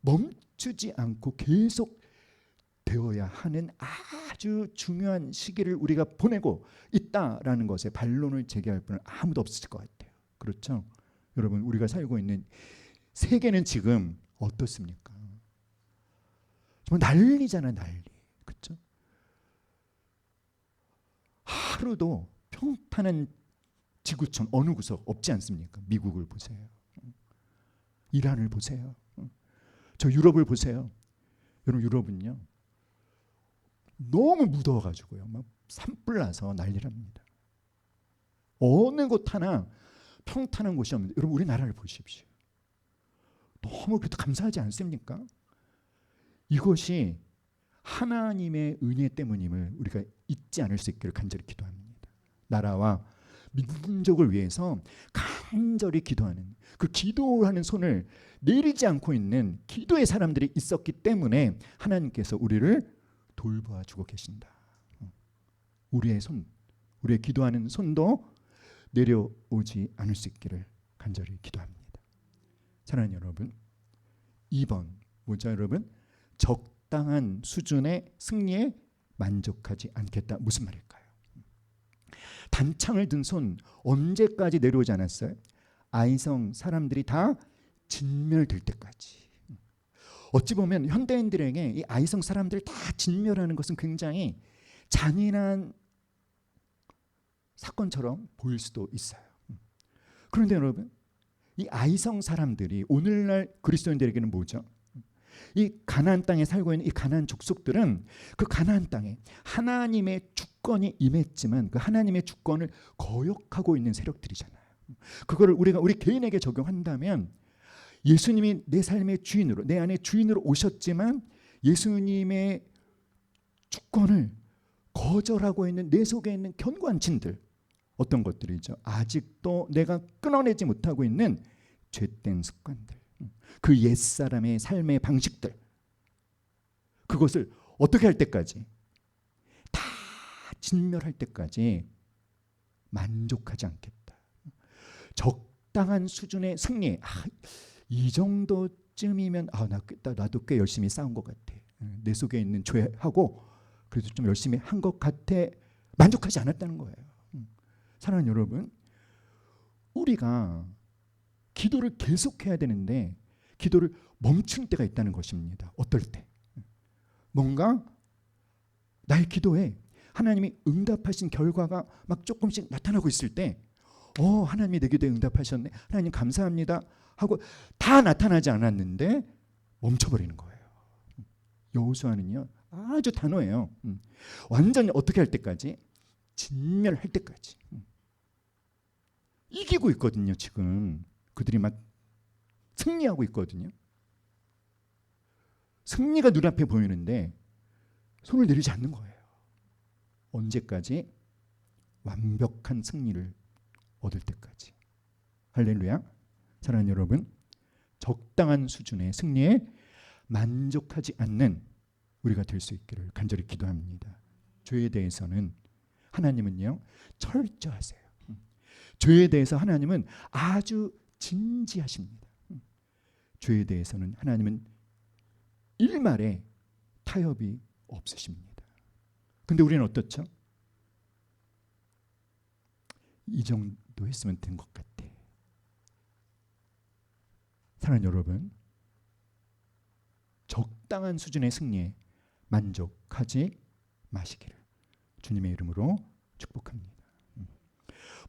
멈추지 않고 계속 되어야 하는 아주 중요한 시기를 우리가 보내고 있다라는 것에 반론을 제기할 분은 아무도 없을 것 같아요. 그렇죠? 여러분, 우리가 살고 있는 세계는 지금 어떻습니까? 정말 난리잖아, 난리. 그렇죠? 하루도 평탄한 지구촌 어느 구석 없지 않습니까? 미국을 보세요. 이란을 보세요. 저 유럽을 보세요. 여러분, 유럽은요 너무 무더워가지고요 막 산불 나서 난리랍니다. 어느 곳 하나 평탄한 곳이 없는데, 여러분 우리나라를 보십시오. 너무 그래도 감사하지 않습니까? 이것이 하나님의 은혜 때문임을 우리가 잊지 않을 수 있기를 간절히 기도합니다. 나라와 민족을 위해서 간절히 기도하는, 그 기도하는 손을 내리지 않고 있는 기도의 사람들이 있었기 때문에 하나님께서 우리를 돌보아주고 계신다. 우리의 손, 우리의 기도하는 손도 내려오지 않을 수 있기를 간절히 기도합니다. 사랑하는 여러분, 2번 뭐죠, 여러분? 적당한 수준의 승리에 만족하지 않겠다. 무슨 말일까요? 단창을 든 손 언제까지 내려오지 않았어요? 아이성 사람들이 다 진멸될 때까지. 어찌 보면 현대인들에게 이 아이성 사람들을 다 진멸하는 것은 굉장히 잔인한 사건처럼 보일 수도 있어요. 그런데 여러분, 이 아이성 사람들이 오늘날 그리스도인들에게는 뭐죠? 이 가나안 땅에 살고 있는 이 가나안 족속들은 그 가나안 땅에 하나님의 주권이 임했지만 그 하나님의 주권을 거역하고 있는 세력들이잖아요. 그거를 우리 개인에게 적용한다면 예수님이 내 삶의 주인으로, 내 안에 주인으로 오셨지만 예수님의 주권을 거절하고 있는 내 속에 있는 견고한 진들, 어떤 것들이죠? 아직도 내가 끊어내지 못하고 있는 죄된 습관들, 그 옛사람의 삶의 방식들, 그것을 어떻게 할 때까지, 다 진멸할 때까지 만족하지 않겠다. 적당한 수준의 승리, 이 정도쯤이면 나도 꽤 열심히 싸운 것 같아. 내 속에 있는 죄하고 그래도 좀 열심히 한 것 같아. 만족하지 않았다는 거예요. 사랑하는 여러분, 우리가 기도를 계속해야 되는데 기도를 멈춘 때가 있다는 것입니다. 어떨 때? 뭔가 나의 기도에 하나님이 응답하신 결과가 막 조금씩 나타나고 있을 때 하나님이 내 기도에 응답하셨네, 하나님 감사합니다 하고 다 나타나지 않았는데 멈춰버리는 거예요. 여호수아는요 아주 단호해요. 완전히 어떻게 할 때까지? 진멸할 때까지. 이기고 있거든요. 지금 그들이 막 승리하고 있거든요. 승리가 눈앞에 보이는데 손을 내리지 않는 거예요. 언제까지? 완벽한 승리를 얻을 때까지. 할렐루야. 사랑하는 여러분, 적당한 수준의 승리에 만족하지 않는 우리가 될 수 있기를 간절히 기도합니다. 죄에 대해서는 하나님은요 철저하세요. 죄에 대해서 하나님은 아주 진지하십니다. 죄에 대해서는 하나님은 일말의 타협이 없으십니다. 근데 우리는 어떻죠? 이 정도 했으면 된 것 같아. 사랑하는 여러분, 적당한 수준의 승리에 만족하지 마시기를 주님의 이름으로 축복합니다.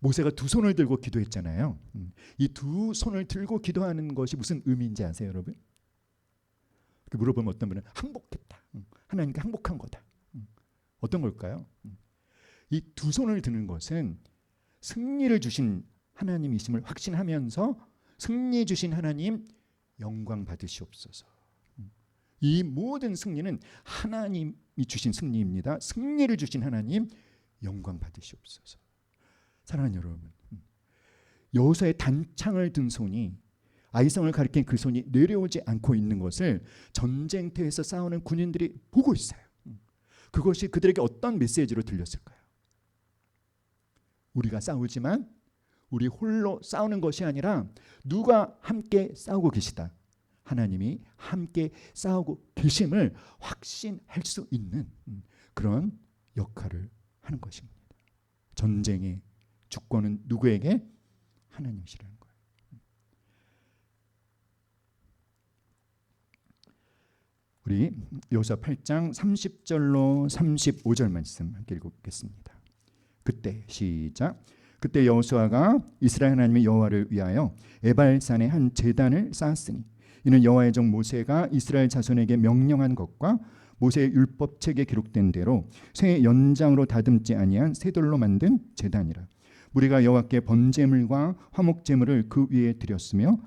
모세가 두 손을 들고 기도했잖아요. 이 두 손을 들고 기도하는 것이 무슨 의미인지 아세요, 여러분? 물어보면 어떤 분은 항복했다. 하나님께 항복한 거다. 어떤 걸까요? 이 두 손을 드는 것은 승리를 주신 하나님이심을 확신하면서 승리 주신 하나님 영광 받으시옵소서. 이 모든 승리는 하나님이 주신 승리입니다. 승리를 주신 하나님 영광 받으시옵소서. 사랑하는 여러분, 여호수아의 단창을 든 손이, 아이성을 가리킨 그 손이 내려오지 않고 있는 것을 전쟁터에서 싸우는 군인들이 보고 있어요. 그것이 그들에게 어떤 메시지로 들렸을까요? 우리가 싸우지만 우리 홀로 싸우는 것이 아니라 누가 함께 싸우고 계시다, 하나님이 함께 싸우고 계심을 확신할 수 있는 그런 역할을 하는 것입니다. 전쟁의 주권은 누구에게? 하나님이시라는 거예요. 우리 여호수아 8장 30절로 35절 말씀 함께 읽겠습니다. 그때 시작. 그때 여호수아가 이스라엘 하나님의 여호와를 위하여 에발산에 한 제단을 쌓았으니 이는 여호와의 종 모세가 이스라엘 자손에게 명령한 것과 모세의 율법책에 기록된 대로 새 연장으로 다듬지 아니한 새 돌로 만든 제단이라. 무리가 여호와께 번제물과 화목제물을 그 위에 드렸으며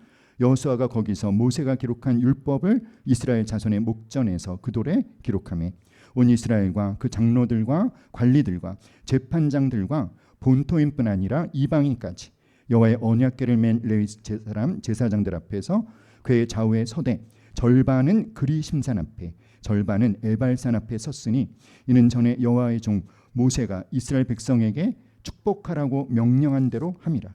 여호수아가 거기서 모세가 기록한 율법을 이스라엘 자손의 목전에서 그 돌에 기록하며 온 이스라엘과 그 장로들과 관리들과 재판장들과 본토인뿐 아니라 이방인까지 여호와의 언약궤를 맨 레위 사람 제사장들 앞에서 그의 좌우에 서되 절반은 그리 심산 앞에 절반은 에발산 앞에 섰으니 이는 전에 여호와의 종 모세가 이스라엘 백성에게 축복하라고 명령한 대로 함이라.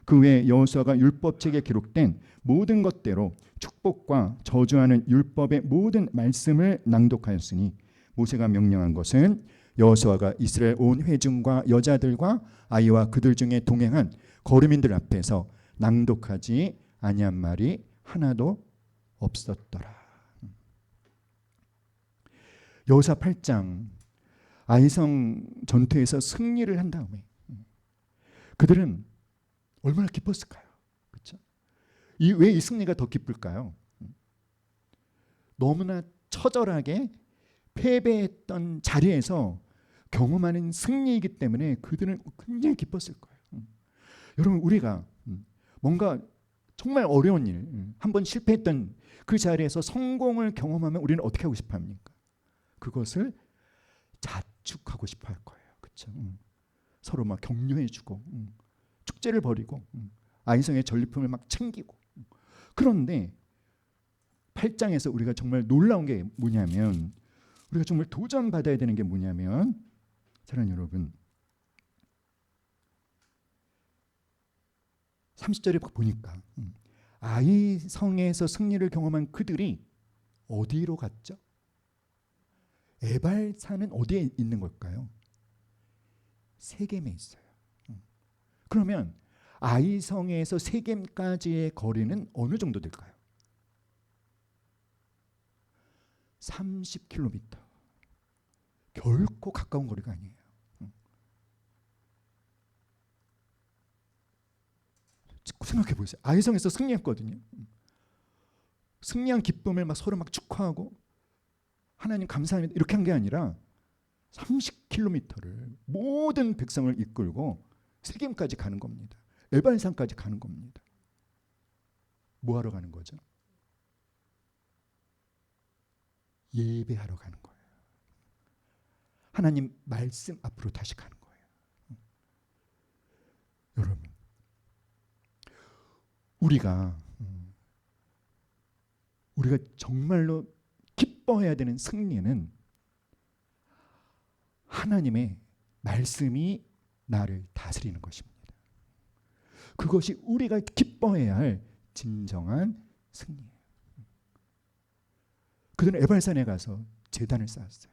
그 외에 여호수아가 율법책에 기록된 모든 것대로 축복과 저주하는 율법의 모든 말씀을 낭독하였으니 모세가 명령한 것은 여호수아가 이스라엘 온 회중과 여자들과 아이와 그들 중에 동행한 거류민들 앞에서 낭독하지 아니한 말이 하나도 없었더라. 여호수아 8장 아이성 전투에서 승리를 한 다음에 그들은 얼마나 기뻤을까요? 그렇죠? 왜 이 승리가 더 기쁠까요? 너무나 처절하게 패배했던 자리에서 경험하는 승리이기 때문에 그들은 굉장히 기뻤을 거예요. 여러분, 우리가 뭔가 정말 어려운 일, 한번 실패했던 그 자리에서 성공을 경험하면 우리는 어떻게 하고 싶어 합니까? 그것을 자축하고 싶어 할 거예요. 그렇죠? 서로 막 격려해주고 축제를 벌이고 아이성의 전리품을 막 챙기고. 그런데 8장에서 우리가 정말 놀라운 게 뭐냐면, 우리가 정말 도전받아야 되는 게 뭐냐면, 사랑하는 여러분, 30절에 보니까 아이성에서 승리를 경험한 그들이 어디로 갔죠? 에발산은 어디에 있는 걸까요? 세겜에 있어요. 그러면 아이성에서 세겜까지의 거리는 어느 정도 될까요? 30km. 결코 가까운 거리가 아니에요. 생각해 보세요. 아이성에서 승리했거든요. 승리한 기쁨을 막 서로 막 축하하고 하나님 감사합니다 이렇게 한 게 아니라 30km를 모든 백성을 이끌고 세겜까지 가는 겁니다. 에발산까지 가는 겁니다. 뭐 하러 가는 거죠? 예배하러 가는 거예요. 하나님 말씀 앞으로 다시 가는 거예요. 여러분, 우리가 정말로 기뻐해야 되는 승리는 하나님의 말씀이 나를 다스리는 것입니다. 그것이 우리가 기뻐해야 할 진정한 승리예요. 그들은 에발산에 가서 제단을 쌓았어요.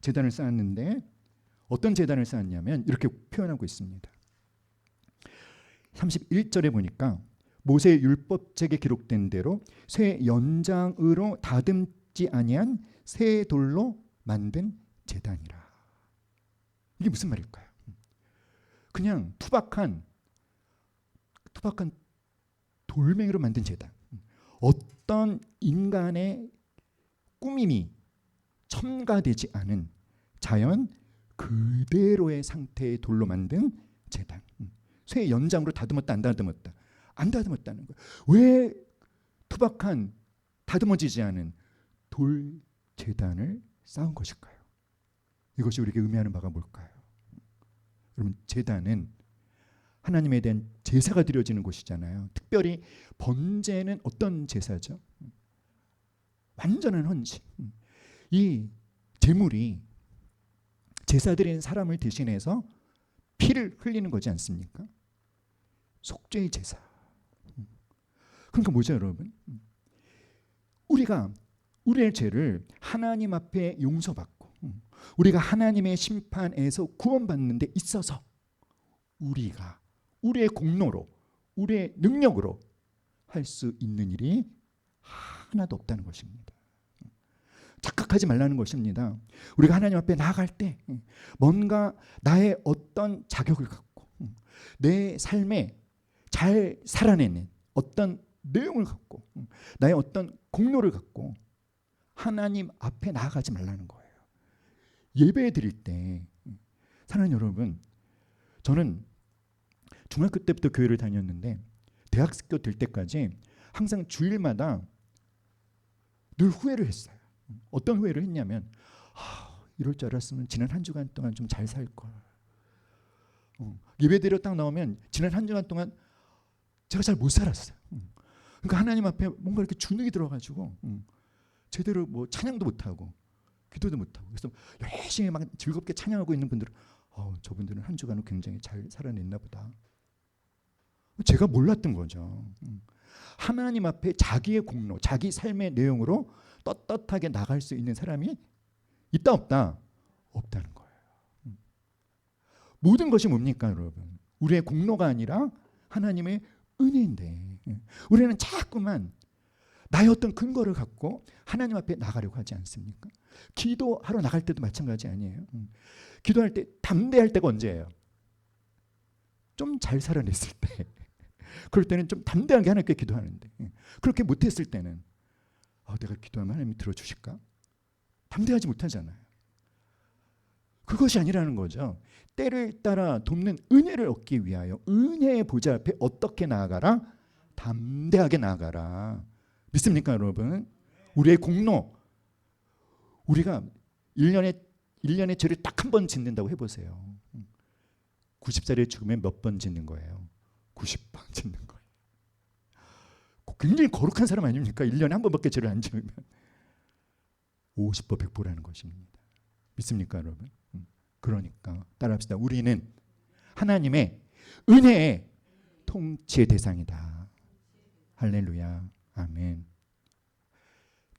제단을 쌓았는데 어떤 제단을 쌓았냐면 이렇게 표현하고 있습니다. 31절에 보니까 모세의 율법책에 기록된 대로 쇠 연장으로 다듬지 아니한 새 돌로 만든 제단이라. 이게 무슨 말일까요? 그냥 투박한 돌멩이로 만든 제단. 어떤 인간의 꾸밈이 첨가되지 않은 자연 그대로의 상태의 돌로 만든 제단. 쇠 연장으로 다듬었다 안 다듬었다? 안 다듬었다는 거예요. 왜 투박한 다듬어지지 않은 돌 제단을 쌓은 것일까요? 이것이 우리에게 의미하는 바가 뭘까요? 여러분, 제단은 하나님에 대한 제사가 드려지는 곳이잖아요. 특별히 번제는 어떤 제사죠? 완전한 헌신. 이 제물이 제사 드리는 사람을 대신해서 피를 흘리는 거지 않습니까? 속죄의 제사. 그러니까 뭐죠, 여러분? 우리가 우리의 죄를 하나님 앞에 용서받고 우리가 하나님의 심판에서 구원받는 데 있어서 우리가 우리의 공로로 우리의 능력으로 할 수 있는 일이 하나도 없다는 것입니다. 착각하지 말라는 것입니다. 우리가 하나님 앞에 나아갈 때 뭔가 나의 어떤 자격을 갖고 내 삶에 잘 살아내는 어떤 내용을 갖고 나의 어떤 공로를 갖고 하나님 앞에 나아가지 말라는 거예요. 예배 드릴 때, 사랑하는 여러분, 저는 중학교 때부터 교회를 다녔는데 대학교 될 때까지 항상 주일마다 늘 후회를 했어요. 어떤 후회를 했냐면 이럴 줄 알았으면 지난 한 주간 동안 좀 잘 살 걸. 예배드려 딱 나오면 지난 한 주간 동안 제가 잘 못 살았어요. 그러니까 하나님 앞에 뭔가 이렇게 주눅이 들어가지고 제대로 뭐 찬양도 못하고 기도도 못하고, 그래서 열심히 막 즐겁게 찬양하고 있는 분들은 저분들은 한 주간을 굉장히 잘 살아냈나 보다. 제가 몰랐던 거죠. 하나님 앞에 자기의 공로, 자기 삶의 내용으로 떳떳하게 나갈 수 있는 사람이 있다 없다? 없다는 거예요. 모든 것이 뭡니까, 여러분? 우리의 공로가 아니라 하나님의 은혜인데 우리는 자꾸만 나의 어떤 근거를 갖고 하나님 앞에 나가려고 하지 않습니까? 기도하러 나갈 때도 마찬가지 아니에요? 기도할 때 담대할 때가 언제예요? 좀 잘 살아냈을 때. 그럴 때는 좀 담대하게 하나님께 기도하는데, 그렇게 못했을 때는 내가 기도하면 하나님이 들어주실까? 담대하지 못하잖아요. 그것이 아니라는 거죠. 때를 따라 돕는 은혜를 얻기 위하여 은혜의 보좌 앞에 어떻게 나아가라? 담대하게 나아가라. 믿습니까, 여러분? 우리의 공로, 우리가 1년에 죄를 딱 한 번 짓는다고 해보세요. 90살에 죽으면 몇 번 짓는 거예요? 90번 짓는 거예요. 굉장히 거룩한 사람 아닙니까? 1년에 한 번밖에 죄를 안 지으면 50보 100보라는 것입니다. 믿습니까, 여러분? 그러니까 따라합시다. 우리는 하나님의 은혜의 통치의 대상이다. 할렐루야. 아멘.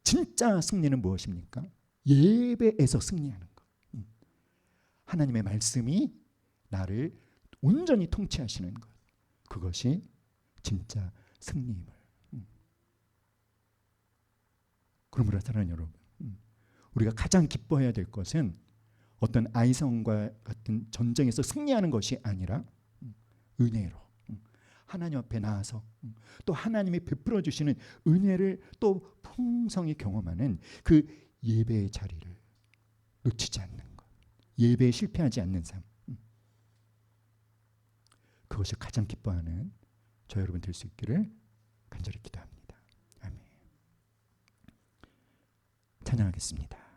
진짜 승리는 무엇입니까? 예배에서 승리하는 것. 하나님의 말씀이 나를 온전히 통치하시는 것. 그것이 진짜 승리임을. 그러므로 사랑하는 여러분, 우리가 가장 기뻐해야 될 것은 어떤 아이성과 같은 전쟁에서 승리하는 것이 아니라 은혜로 하나님 앞에 나와서 또 하나님이 베풀어 주시는 은혜를 또 풍성히 경험하는 그 예배의 자리를 놓치지 않는 것, 예배에 실패하지 않는 삶, 그것이 가장 기뻐하는 저 여러분 될 수 있기를 간절히 기도합니다. 아멘. 찬양하겠습니다.